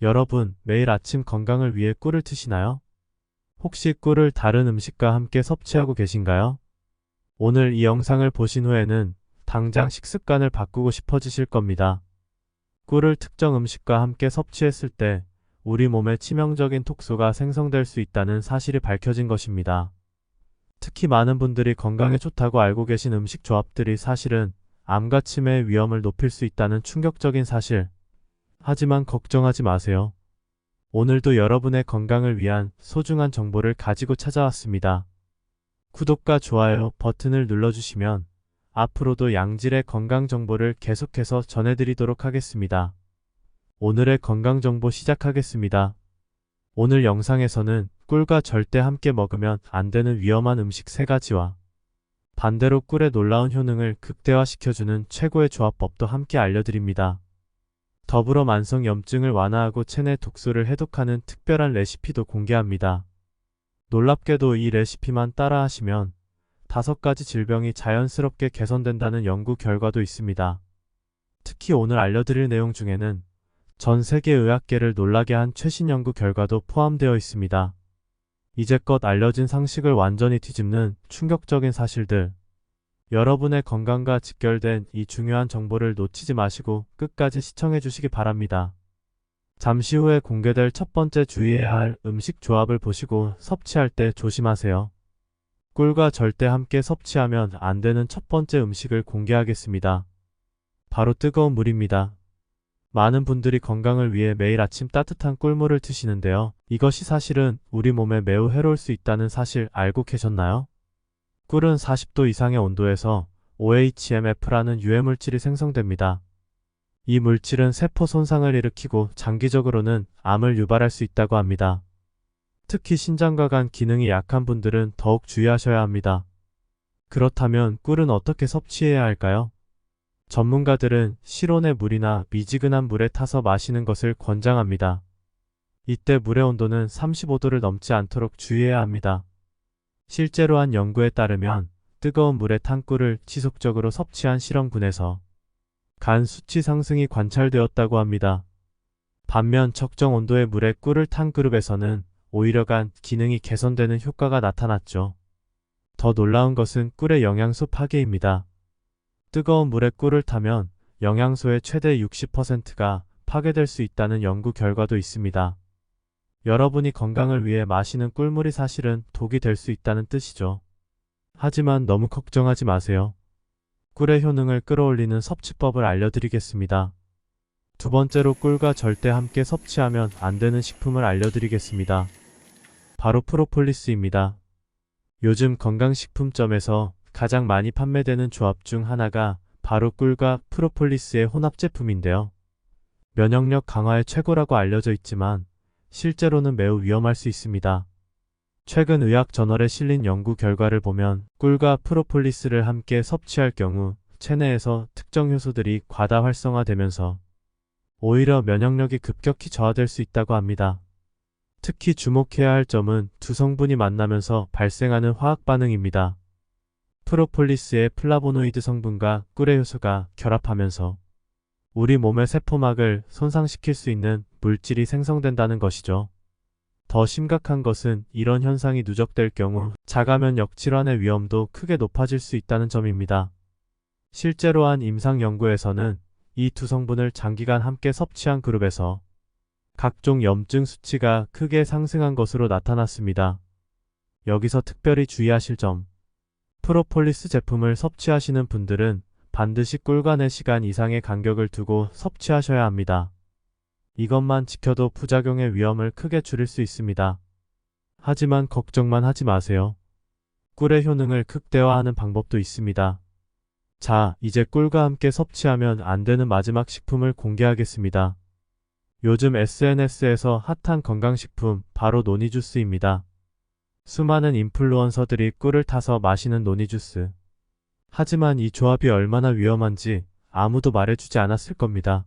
여러분, 매일 아침 건강을 위해 꿀을 드시나요? 혹시 꿀을 다른 음식과 함께 섭취하고 계신가요? 오늘 이 영상을 보신 후에는 당장 식습관을 바꾸고 싶어지실 겁니다. 꿀을 특정 음식과 함께 섭취했을 때 우리 몸에 치명적인 톡소가 생성될 수 있다는 사실이 밝혀진 것입니다. 특히 많은 분들이 건강에 좋다고 알고 계신 음식 조합들이 사실은 암과 치매의 위험을 높일 수 있다는 충격적인 사실. 하지만 걱정하지 마세요. 오늘도 여러분의 건강을 위한 소중한 정보를 가지고 찾아왔습니다. 구독과 좋아요 버튼을 눌러주시면 앞으로도 양질의 건강 정보를 계속해서 전해드리도록 하겠습니다. 오늘의 건강 정보 시작하겠습니다. 오늘 영상에서는 꿀과 절대 함께 먹으면 안 되는 위험한 음식 3가지와 반대로 꿀의 놀라운 효능을 극대화시켜주는 최고의 조합법도 함께 알려드립니다. 더불어 만성염증을 완화하고 체내 독소를 해독하는 특별한 레시피도 공개합니다. 놀랍게도 이 레시피만 따라하시면 5가지 질병이 자연스럽게 개선된다는 연구 결과도 있습니다. 특히 오늘 알려드릴 내용 중에는 전 세계 의학계를 놀라게 한 최신 연구 결과도 포함되어 있습니다. 이제껏 알려진 상식을 완전히 뒤집는 충격적인 사실들. 여러분의 건강과 직결된 이 중요한 정보를 놓치지 마시고 끝까지 시청해 주시기 바랍니다. 잠시 후에 공개될 첫 번째 주의해야 할 음식 조합을 보시고 섭취할 때 조심하세요. 꿀과 절대 함께 섭취하면 안 되는 첫 번째 음식을 공개하겠습니다. 바로 뜨거운 물입니다. 많은 분들이 건강을 위해 매일 아침 따뜻한 꿀물을 드시는데요. 이것이 사실은 우리 몸에 매우 해로울 수 있다는 사실 알고 계셨나요? 꿀은 40도 이상의 온도에서 OHMF라는 유해물질이 생성됩니다. 이 물질은 세포 손상을 일으키고 장기적으로는 암을 유발할 수 있다고 합니다. 특히 신장과 간 기능이 약한 분들은 더욱 주의하셔야 합니다. 그렇다면 꿀은 어떻게 섭취해야 할까요? 전문가들은 실온의 물이나 미지근한 물에 타서 마시는 것을 권장합니다. 이때 물의 온도는 35도를 넘지 않도록 주의해야 합니다. 실제로 한 연구에 따르면 뜨거운 물에 탄 꿀을 지속적으로 섭취한 실험군에서 간 수치 상승이 관찰되었다고 합니다. 반면 적정 온도의 물에 꿀을 탄 그룹에서는 오히려 간 기능이 개선되는 효과가 나타났죠. 더 놀라운 것은 꿀의 영양소 파괴입니다. 뜨거운 물에 꿀을 타면 영양소의 최대 60%가 파괴될 수 있다는 연구 결과도 있습니다. 여러분이 건강을 위해 마시는 꿀물이 사실은 독이 될 수 있다는 뜻이죠. 하지만 너무 걱정하지 마세요. 꿀의 효능을 끌어올리는 섭취법을 알려드리겠습니다. 두 번째로 꿀과 절대 함께 섭취하면 안 되는 식품을 알려드리겠습니다. 바로 프로폴리스입니다. 요즘 건강식품점에서 가장 많이 판매되는 조합 중 하나가 바로 꿀과 프로폴리스의 혼합 제품인데요. 면역력 강화에 최고라고 알려져 있지만 실제로는 매우 위험할 수 있습니다. 최근 의학저널에 실린 연구 결과를 보면 꿀과 프로폴리스를 함께 섭취할 경우 체내에서 특정 효소들이 과다 활성화되면서 오히려 면역력이 급격히 저하될 수 있다고 합니다. 특히 주목해야 할 점은 두 성분이 만나면서 발생하는 화학 반응입니다. 프로폴리스의 플라보노이드 성분과 꿀의 효소가 결합하면서 우리 몸의 세포막을 손상시킬 수 있는 물질이 생성된다는 것이죠. 더 심각한 것은 이런 현상이 누적될 경우 자가면역 질환의 위험도 크게 높아질 수 있다는 점입니다. 실제로 한 임상 연구에서는 이 두 성분을 장기간 함께 섭취한 그룹에서 각종 염증 수치가 크게 상승한 것으로 나타났습니다. 여기서 특별히 주의하실 점. 프로폴리스 제품을 섭취하시는 분들은 반드시 꿀과 4시간 이상의 간격을 두고 섭취하셔야 합니다. 이것만 지켜도 부작용의 위험을 크게 줄일 수 있습니다. 하지만 걱정만 하지 마세요. 꿀의 효능을 극대화하는 방법도 있습니다. 자, 이제 꿀과 함께 섭취하면 안 되는 마지막 식품을 공개하겠습니다. 요즘 SNS에서 핫한 건강식품 바로 노니주스입니다. 수많은 인플루언서들이 꿀을 타서 마시는 노니주스. 하지만 이 조합이 얼마나 위험한지 아무도 말해주지 않았을 겁니다.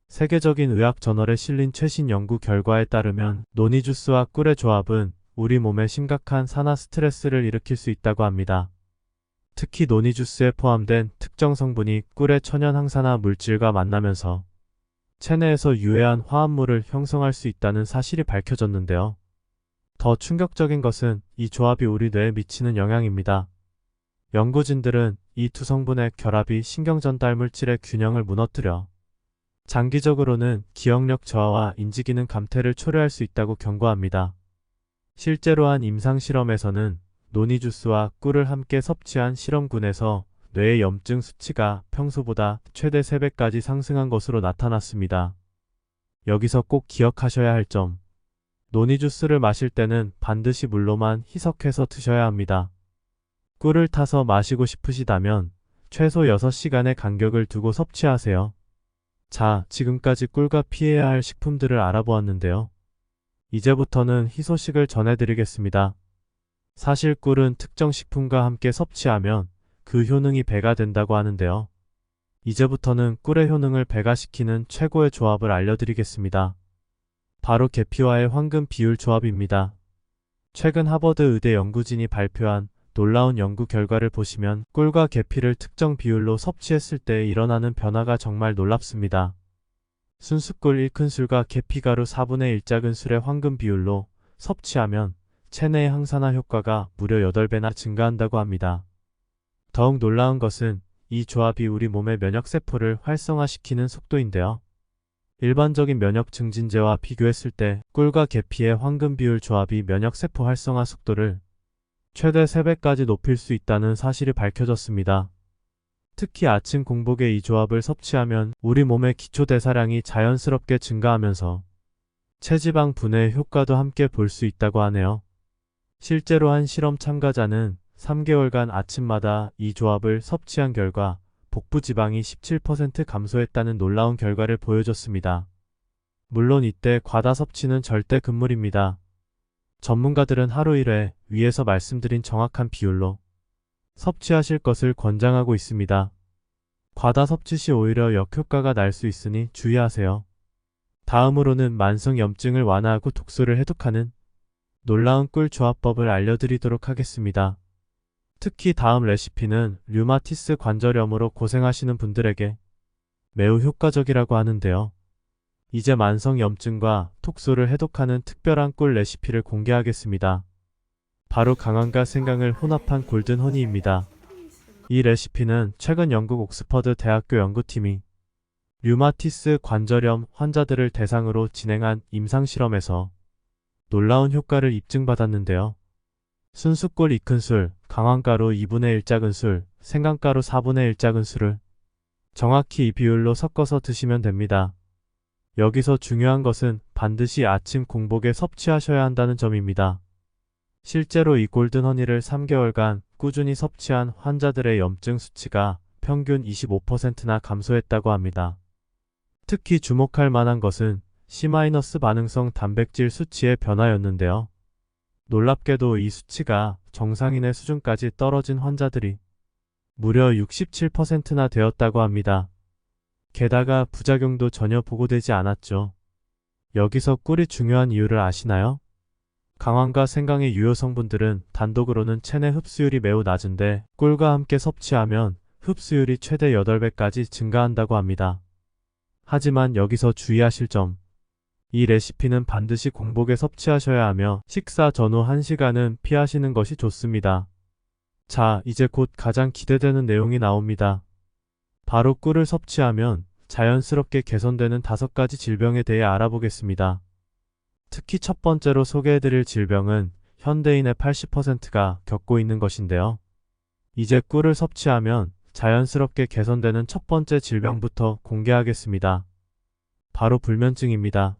세계적인 의학 저널에 실린 최신 연구 결과에 따르면 노니주스와 꿀의 조합은 우리 몸에 심각한 산화 스트레스를 일으킬 수 있다고 합니다. 특히 노니주스에 포함된 특정 성분이 꿀의 천연 항산화 물질과 만나면서 체내에서 유해한 화합물을 형성할 수 있다는 사실이 밝혀졌는데요. 더 충격적인 것은 이 조합이 우리 뇌에 미치는 영향입니다. 연구진들은 이 두 성분의 결합이 신경전달 물질의 균형을 무너뜨려 장기적으로는 기억력 저하와 인지기능 감퇴를 초래할 수 있다고 경고합니다. 실제로 한 임상실험에서는 노니주스와 꿀을 함께 섭취한 실험군에서 뇌의 염증 수치가 평소보다 최대 3배까지 상승한 것으로 나타났습니다. 여기서 꼭 기억하셔야 할 점. 노니주스를 마실 때는 반드시 물로만 희석해서 드셔야 합니다. 꿀을 타서 마시고 싶으시다면 최소 6시간의 간격을 두고 섭취하세요. 자, 지금까지 꿀과 피해야 할 식품들을 알아보았는데요. 이제부터는 희소식을 전해드리겠습니다. 사실 꿀은 특정 식품과 함께 섭취하면 그 효능이 배가 된다고 하는데요. 이제부터는 꿀의 효능을 배가시키는 최고의 조합을 알려드리겠습니다. 바로 계피와의 황금 비율 조합입니다. 최근 하버드 의대 연구진이 발표한 놀라운 연구 결과를 보시면 꿀과 계피를 특정 비율로 섭취했을 때 일어나는 변화가 정말 놀랍습니다. 순수꿀 1큰술과 계피가루 4분의 1작은술의 황금 비율로 섭취하면 체내의 항산화 효과가 무려 8배나 증가한다고 합니다. 더욱 놀라운 것은 이 조합이 우리 몸의 면역세포를 활성화시키는 속도인데요. 일반적인 면역 증진제와 비교했을 때 꿀과 계피의 황금 비율 조합이 면역세포 활성화 속도를 최대 3배까지 높일 수 있다는 사실이 밝혀졌습니다. 특히 아침 공복에 이 조합을 섭취하면 우리 몸의 기초대사량이 자연스럽게 증가하면서 체지방 분해 효과도 함께 볼 수 있다고 하네요. 실제로 한 실험 참가자는 3개월간 아침마다 이 조합을 섭취한 결과 복부 지방이 17% 감소했다는 놀라운 결과를 보여줬습니다. 물론 이때 과다 섭취는 절대 금물입니다. 전문가들은 하루 1회 위에서 말씀드린 정확한 비율로 섭취하실 것을 권장하고 있습니다. 과다 섭취 시 오히려 역효과가 날 수 있으니 주의하세요. 다음으로는 만성 염증을 완화하고 독소를 해독하는 놀라운 꿀 조합법을 알려드리도록 하겠습니다. 특히 다음 레시피는 류마티스 관절염으로 고생하시는 분들에게 매우 효과적이라고 하는데요. 이제 만성 염증과 톡소를 해독하는 특별한 꿀 레시피를 공개하겠습니다. 바로 강황과 생강을 혼합한 골든 허니입니다. 이 레시피는 최근 영국 옥스퍼드 대학교 연구팀이 류마티스 관절염 환자들을 대상으로 진행한 임상실험에서 놀라운 효과를 입증받았는데요. 순수꿀 2큰술, 강황가루 2분의 1작은술, 생강가루 4분의 1작은술을 정확히 이 비율로 섞어서 드시면 됩니다. 여기서 중요한 것은 반드시 아침 공복에 섭취하셔야 한다는 점입니다. 실제로 이 골든 허니를 3개월간 꾸준히 섭취한 환자들의 염증 수치가 평균 25%나 감소했다고 합니다. 특히 주목할 만한 것은 C- 반응성 단백질 수치의 변화였는데요. 놀랍게도 이 수치가 정상인의 수준까지 떨어진 환자들이 무려 67%나 되었다고 합니다. 게다가 부작용도 전혀 보고되지 않았죠. 여기서 꿀이 중요한 이유를 아시나요? 강황과 생강의 유효 성분들은 단독으로는 체내 흡수율이 매우 낮은데 꿀과 함께 섭취하면 흡수율이 최대 8배까지 증가한다고 합니다. 하지만 여기서 주의하실 점. 이 레시피는 반드시 공복에 섭취하셔야 하며 식사 전후 1시간은 피하시는 것이 좋습니다. 자, 이제 곧 가장 기대되는 내용이 나옵니다. 바로 꿀을 섭취하면 자연스럽게 개선되는 5가지 질병에 대해 알아보겠습니다. 특히 첫 번째로 소개해드릴 질병은 현대인의 80%가 겪고 있는 것인데요. 이제 꿀을 섭취하면 자연스럽게 개선되는 첫 번째 질병부터 공개하겠습니다. 바로 불면증입니다.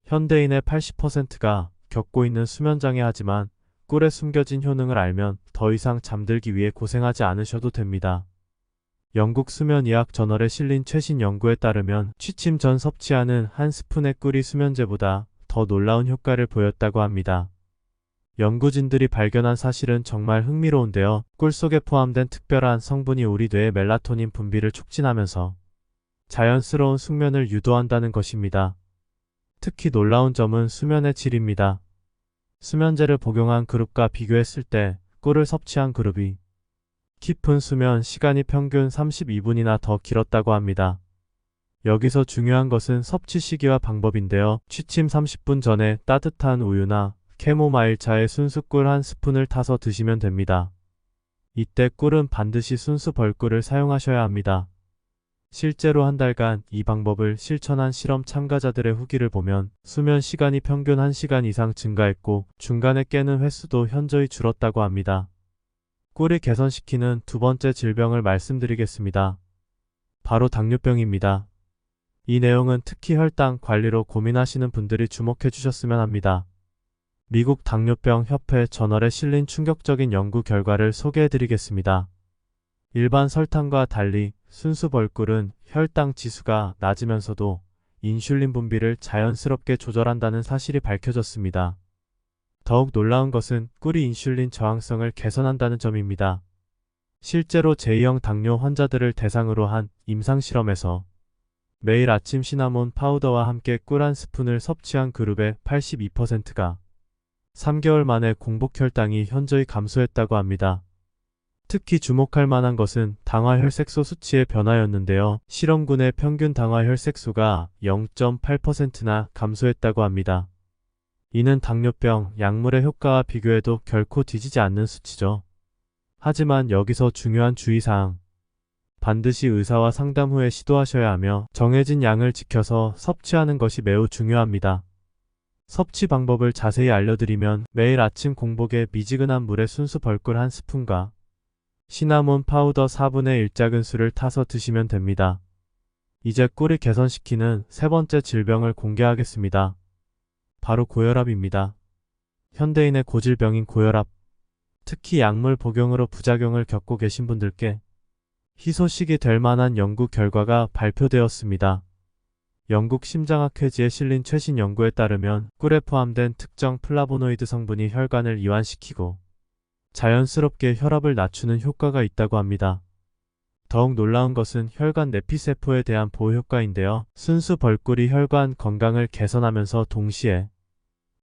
현대인의 80%가 겪고 있는 수면장애 하지만 꿀에 숨겨진 효능을 알면 더 이상 잠들기 위해 고생하지 않으셔도 됩니다. 영국 수면의학 저널에 실린 최신 연구에 따르면 취침 전 섭취하는 한 스푼의 꿀이 수면제보다 더 놀라운 효과를 보였다고 합니다. 연구진들이 발견한 사실은 정말 흥미로운데요. 꿀 속에 포함된 특별한 성분이 우리 뇌의 멜라토닌 분비를 촉진하면서 자연스러운 숙면을 유도한다는 것입니다. 특히 놀라운 점은 수면의 질입니다. 수면제를 복용한 그룹과 비교했을 때 꿀을 섭취한 그룹이 깊은 수면 시간이 평균 32분이나 더 길었다고 합니다. 여기서 중요한 것은 섭취 시기와 방법인데요. 취침 30분 전에 따뜻한 우유나 캐모마일 차에 순수 꿀 한 스푼을 타서 드시면 됩니다. 이때 꿀은 반드시 순수 벌꿀을 사용하셔야 합니다. 실제로 한 달간 이 방법을 실천한 실험 참가자들의 후기를 보면 수면 시간이 평균 1시간 이상 증가했고 중간에 깨는 횟수도 현저히 줄었다고 합니다. 꿀이 개선시키는 두 번째 질병을 말씀드리겠습니다. 바로 당뇨병입니다. 이 내용은 특히 혈당 관리로 고민하시는 분들이 주목해 주셨으면 합니다. 미국 당뇨병 협회 저널에 실린 충격적인 연구 결과를 소개해 드리겠습니다. 일반 설탕과 달리 순수 벌꿀은 혈당 지수가 낮으면서도 인슐린 분비를 자연스럽게 조절한다는 사실이 밝혀졌습니다. 더욱 놀라운 것은 꿀이 인슐린 저항성을 개선한다는 점입니다. 실제로 제2형 당뇨 환자들을 대상으로 한 임상실험에서 매일 아침 시나몬 파우더와 함께 꿀 한 스푼을 섭취한 그룹의 82%가 3개월 만에 공복 혈당이 현저히 감소했다고 합니다. 특히 주목할 만한 것은 당화혈색소 수치의 변화였는데요. 실험군의 평균 당화혈색소가 0.8%나 감소했다고 합니다. 이는 당뇨병 약물의 효과와 비교해도 결코 뒤지지 않는 수치죠. 하지만 여기서 중요한 주의사항. 반드시 의사와 상담 후에 시도하셔야 하며 정해진 양을 지켜서 섭취하는 것이 매우 중요합니다. 섭취 방법을 자세히 알려드리면 매일 아침 공복에 미지근한 물에 순수 벌꿀 한 스푼과 시나몬 파우더 4분의 1작은술을 타서 드시면 됩니다. 이제 꿀이 개선시키는 세 번째 질병을 공개하겠습니다. 바로 고혈압입니다. 현대인의 고질병인 고혈압, 특히 약물 복용으로 부작용을 겪고 계신 분들께 희소식이 될 만한 연구 결과가 발표되었습니다. 영국 심장학회지에 실린 최신 연구에 따르면 꿀에 포함된 특정 플라보노이드 성분이 혈관을 이완시키고 자연스럽게 혈압을 낮추는 효과가 있다고 합니다. 더욱 놀라운 것은 혈관 내피세포에 대한 보호 효과인데요. 순수 벌꿀이 혈관 건강을 개선하면서 동시에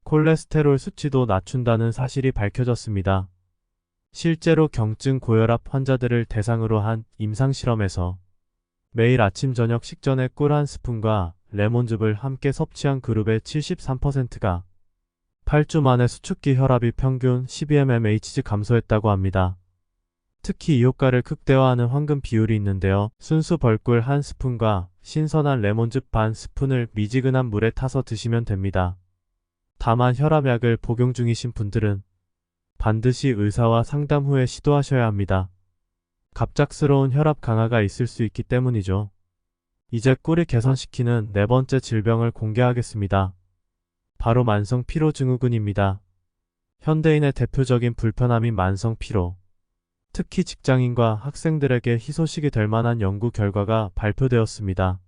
콜레스테롤 수치도 낮춘다는 사실이 밝혀졌습니다. 실제로 경증 고혈압 환자들을 대상으로 한 임상실험에서 매일 아침 저녁 식전에 꿀 한 스푼과 레몬즙을 함께 섭취한 그룹의 73%가 8주 만에 수축기 혈압이 평균 12mmHg 감소했다고 합니다. 특히 이 효과를 극대화하는 황금 비율이 있는데요. 순수 벌꿀 한 스푼과 신선한 레몬즙 반 스푼을 미지근한 물에 타서 드시면 됩니다. 다만 혈압약을 복용 중이신 분들은 반드시 의사와 상담 후에 시도하셔야 합니다. 갑작스러운 혈압 강화가 있을 수 있기 때문이죠. 이제 꿀이 개선시키는 네 번째 질병을 공개하겠습니다. 바로 만성 피로 증후군입니다. 현대인의 대표적인 불편함인 만성 피로. 특히 직장인과 학생들에게 희소식이 될 만한 연구 결과가 발표되었습니다.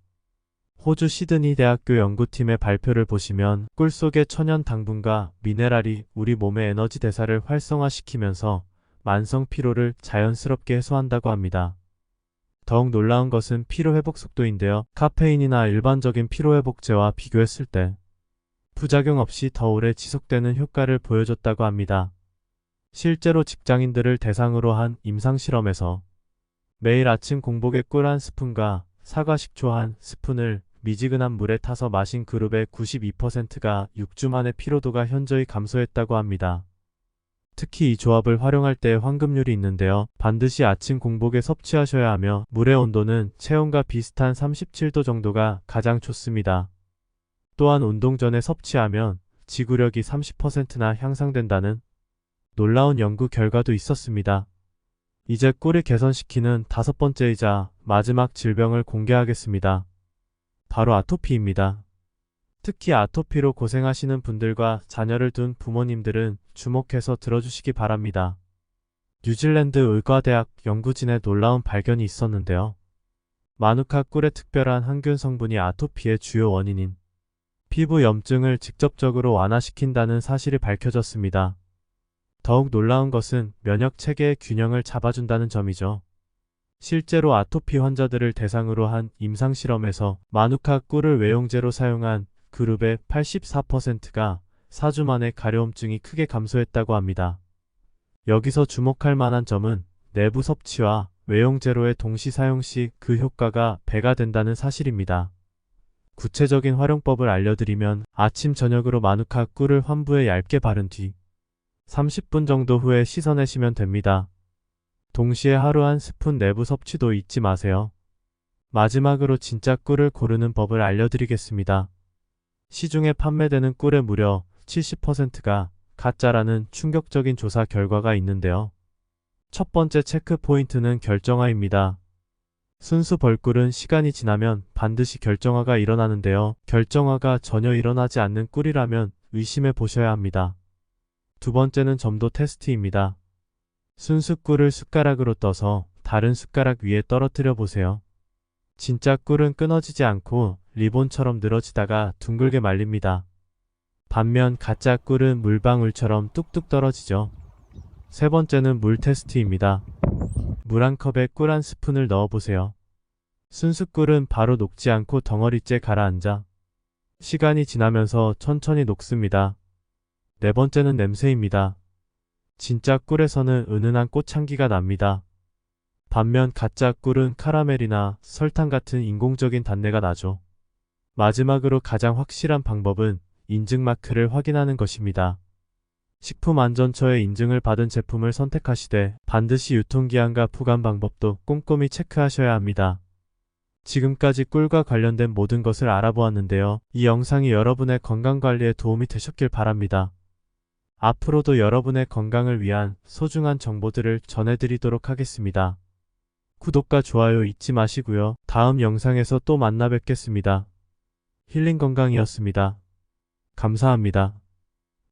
호주 시드니 대학교 연구팀의 발표를 보시면 꿀 속의 천연 당분과 미네랄이 우리 몸의 에너지 대사를 활성화시키면서 만성 피로를 자연스럽게 해소한다고 합니다. 더욱 놀라운 것은 피로회복 속도인데요. 카페인이나 일반적인 피로회복제와 비교했을 때 부작용 없이 더 오래 지속되는 효과를 보여줬다고 합니다. 실제로 직장인들을 대상으로 한 임상실험에서 매일 아침 공복에 꿀 한 스푼과 사과 식초 한 스푼을 미지근한 물에 타서 마신 그룹의 92%가 6주 만에 피로도가 현저히 감소했다고 합니다. 특히 이 조합을 활용할 때 황금률이 있는데요. 반드시 아침 공복에 섭취하셔야 하며 물의 온도는 체온과 비슷한 37도 정도가 가장 좋습니다. 또한 운동 전에 섭취하면 지구력이 30%나 향상된다는 놀라운 연구 결과도 있었습니다. 이제 꿀을 개선시키는 다섯 번째이자 마지막 질병을 공개하겠습니다. 바로 아토피입니다. 특히 아토피로 고생하시는 분들과 자녀를 둔 부모님들은 주목해서 들어주시기 바랍니다. 뉴질랜드 의과대학 연구진의 놀라운 발견이 있었는데요. 마누카 꿀의 특별한 항균 성분이 아토피의 주요 원인인 피부 염증을 직접적으로 완화시킨다는 사실이 밝혀졌습니다. 더욱 놀라운 것은 면역 체계의 균형을 잡아준다는 점이죠. 실제로 아토피 환자들을 대상으로 한 임상실험에서 마누카 꿀을 외용제로 사용한 그룹의 84%가 4주 만에 가려움증이 크게 감소했다고 합니다. 여기서 주목할 만한 점은 내부 섭취와 외용제로의 동시 사용 시 그 효과가 배가 된다는 사실입니다. 구체적인 활용법을 알려드리면 아침 저녁으로 마누카 꿀을 환부에 얇게 바른 뒤 30분 정도 후에 씻어내시면 됩니다. 동시에 하루 한 스푼 내부 섭취도 잊지 마세요. 마지막으로 진짜 꿀을 고르는 법을 알려드리겠습니다. 시중에 판매되는 꿀의 무려 70%가 가짜라는 충격적인 조사 결과가 있는데요. 첫 번째 체크 포인트는 결정화입니다. 순수 벌꿀은 시간이 지나면 반드시 결정화가 일어나는데요. 결정화가 전혀 일어나지 않는 꿀이라면 의심해 보셔야 합니다. 두 번째는 점도 테스트입니다. 순수 꿀을 숟가락으로 떠서 다른 숟가락 위에 떨어뜨려 보세요. 진짜 꿀은 끊어지지 않고 리본처럼 늘어지다가 둥글게 말립니다. 반면 가짜 꿀은 물방울처럼 뚝뚝 떨어지죠. 세 번째는 물 테스트입니다. 물 한 컵에 꿀 한 스푼을 넣어보세요. 순수 꿀은 바로 녹지 않고 덩어리째 가라앉아 시간이 지나면서 천천히 녹습니다. 네 번째는 냄새입니다. 진짜 꿀에서는 은은한 꽃향기가 납니다. 반면 가짜 꿀은 카라멜이나 설탕 같은 인공적인 단내가 나죠. 마지막으로 가장 확실한 방법은 인증 마크를 확인하는 것입니다. 식품안전처의 인증을 받은 제품을 선택하시되 반드시 유통기한과 보관 방법도 꼼꼼히 체크하셔야 합니다. 지금까지 꿀과 관련된 모든 것을 알아보았는데요. 이 영상이 여러분의 건강관리에 도움이 되셨길 바랍니다. 앞으로도 여러분의 건강을 위한 소중한 정보들을 전해드리도록 하겠습니다. 구독과 좋아요 잊지 마시고요. 다음 영상에서 또 만나 뵙겠습니다. 힐링건강이었습니다. 감사합니다.